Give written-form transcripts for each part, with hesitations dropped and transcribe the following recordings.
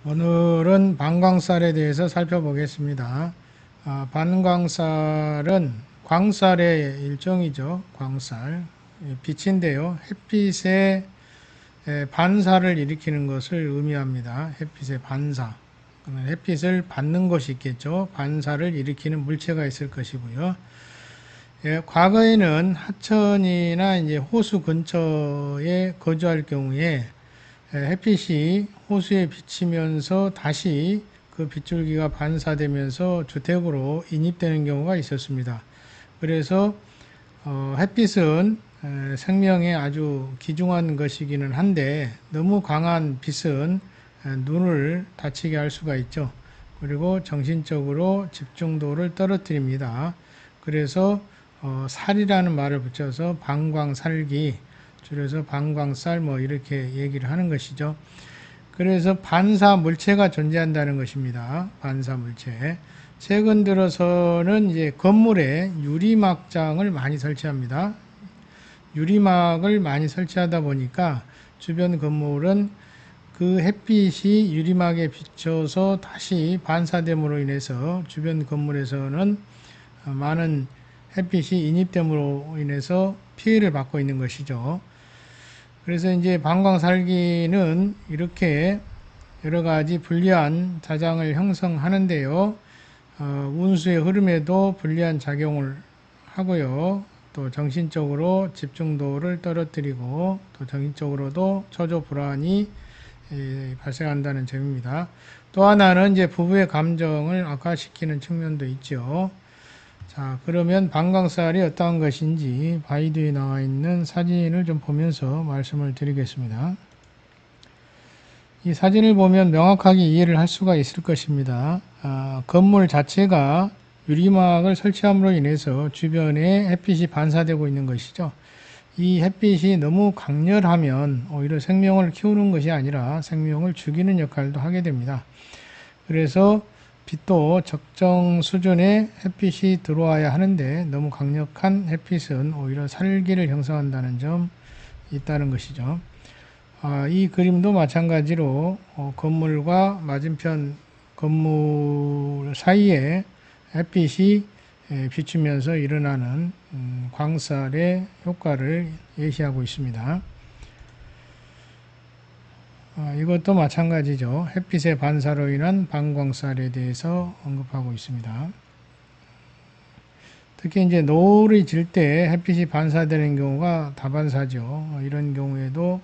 오늘은 반광쌀에 대해서 살펴보겠습니다. 반광쌀은 광쌀의 일종이죠. 광쌀. 빛인데요. 햇빛의 반사를 일으키는 것을 의미합니다. 햇빛의 반사. 햇빛을 받는 것이 있겠죠. 반사를 일으키는 물체가 있을 것이고요. 과거에는 하천이나 이제 호수 근처에 거주할 경우에 햇빛이 호수에 비치면서 다시 그 빗줄기가 반사되면서 주택으로 인입되는 경우가 있었습니다. 그래서 햇빛은 생명에 아주 귀중한 것이기는 한데 너무 강한 빛은 눈을 다치게 할 수가 있죠. 그리고 정신적으로 집중도를 떨어뜨립니다. 그래서 살이라는 말을 붙여서 방광살기, 줄여서 방광쌀 뭐 이렇게 얘기를 하는 것이죠. 그래서 반사 물체가 존재한다는 것입니다. 반사 물체. 최근 들어서는 이제 건물에 유리막장을 많이 설치합니다. 유리막을 많이 설치하다 보니까 주변 건물은 그 햇빛이 유리막에 비쳐서 다시 반사됨으로 인해서 주변 건물에서는 많은 햇빛이 인입됨으로 인해서 피해를 받고 있는 것이죠. 그래서 이제 방광살기는 이렇게 여러 가지 불리한 자장을 형성하는데요. 운수의 흐름에도 불리한 작용을 하고요. 또 정신적으로 집중도를 떨어뜨리고 또 정신적으로도 초조 불안이 발생한다는 점입니다. 또 하나는 이제 부부의 감정을 악화시키는 측면도 있죠. 자, 그러면 방광쌀이 어떠한 것인지 바이두에 나와 있는 사진을 좀 보면서 말씀을 드리겠습니다. 이 사진을 보면 명확하게 이해를 할 수가 있을 것입니다. 건물 자체가 유리막을 설치함으로 인해서 주변에 햇빛이 반사되고 있는 것이죠. 이 햇빛이 너무 강렬하면 오히려 생명을 키우는 것이 아니라 생명을 죽이는 역할도 하게 됩니다. 그래서 빛도 적정 수준의 햇빛이 들어와야 하는데 너무 강력한 햇빛은 오히려 살기를 형성한다는 점이 있다는 것이죠. 이 그림도 마찬가지로 건물과 맞은편 건물 사이에 햇빛이 비추면서 일어나는 광살의 효과를 예시하고 있습니다. 이것도 마찬가지죠. 햇빛의 반사로 인한 방광살에 대해서 언급하고 있습니다. 특히 이제 노을이 질 때 햇빛이 반사되는 경우가 다반사죠. 이런 경우에도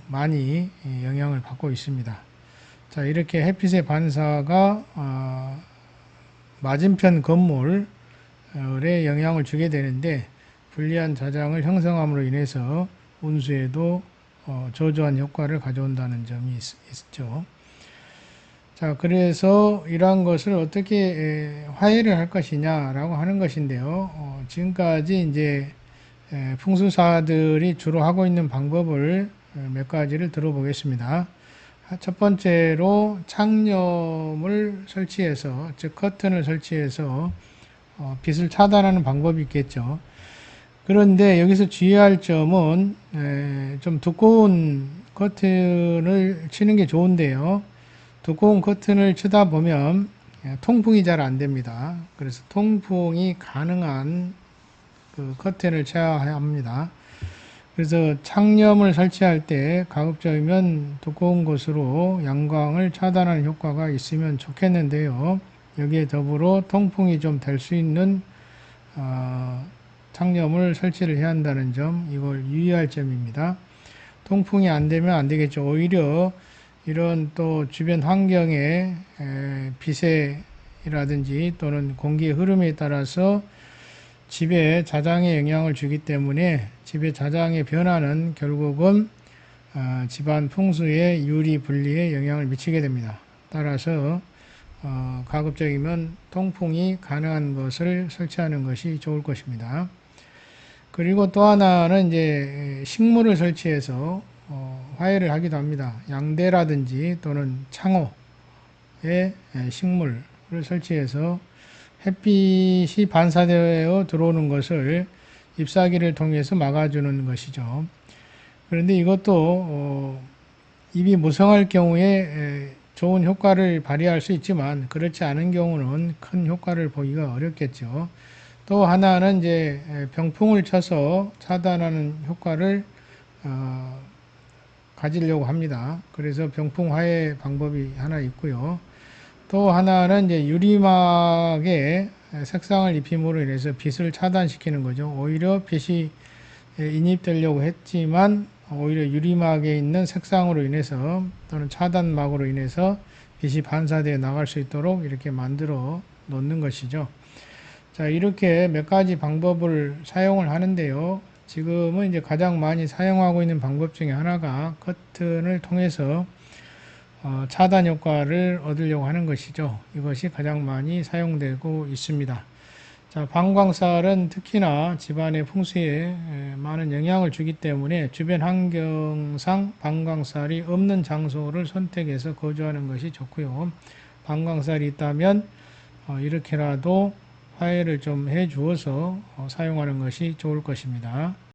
많이 영향을 받고 있습니다. 자, 이렇게 햇빛의 반사가 맞은편 건물에 영향을 주게 되는데 불리한 자장을 형성함으로 인해서 운수에도 저조한 효과를 가져온다는 점이 있죠. 자, 그래서 이러한 것을 어떻게 화해를 할 것이냐라고 하는 것인데요. 지금까지 이제 풍수사들이 주로 하고 있는 방법을 몇 가지를 들어보겠습니다. 첫 번째로 창념을 설치해서, 즉 커튼을 설치해서 빛을 차단하는 방법이 있겠죠. 그런데 여기서 주의할 점은 좀 두꺼운 커튼을 치는 게 좋은데요. 두꺼운 커튼을 치다 보면 통풍이 잘 안 됩니다. 그래서 통풍이 가능한 그 커튼을 쳐야 합니다. 그래서 창념을 설치할 때 가급적이면 두꺼운 곳으로 양광을 차단하는 효과가 있으면 좋겠는데요. 여기에 더불어 통풍이 좀 될 수 있는 창념을 설치를 해야 한다는 점, 이걸 유의할 점입니다. 통풍이 안 되면 안 되겠죠. 오히려 이런 또 주변 환경의 빛이라든지 또는 공기의 흐름에 따라서 집에 자장에 영향을 주기 때문에 집의 자장의 변화는 결국은 집안 풍수의 유리 분리에 영향을 미치게 됩니다. 따라서 가급적이면 통풍이 가능한 것을 설치하는 것이 좋을 것입니다. 그리고 또 하나는 이제 식물을 설치해서 화해를 하기도 합니다. 양대라든지 또는 창호에 식물을 설치해서 햇빛이 반사되어 들어오는 것을 잎사귀를 통해서 막아주는 것이죠. 그런데 이것도 입이 무성할 경우에 좋은 효과를 발휘할 수 있지만 그렇지 않은 경우는 큰 효과를 보기가 어렵겠죠. 또 하나는 이제 병풍을 쳐서 차단하는 효과를 가지려고 합니다. 그래서 병풍 화해 방법이 하나 있고요. 또 하나는 이제 유리막에 색상을 입힘으로 인해서 빛을 차단시키는 거죠. 오히려 빛이 인입되려고 했지만 오히려 유리막에 있는 색상으로 인해서 또는 차단막으로 인해서 빛이 반사되어 나갈 수 있도록 이렇게 만들어 놓는 것이죠. 자, 이렇게 몇 가지 방법을 사용을 하는데요. 지금은 이제 가장 많이 사용하고 있는 방법 중에 하나가 커튼을 통해서 차단 효과를 얻으려고 하는 것이죠. 이것이 가장 많이 사용되고 있습니다. 자, 방광살은 특히나 집안의 풍수에 많은 영향을 주기 때문에 주변 환경상 방광살이 없는 장소를 선택해서 거주하는 것이 좋고요. 방광살이 있다면 이렇게라도 화해를 좀 해 주어서 사용하는 것이 좋을 것입니다.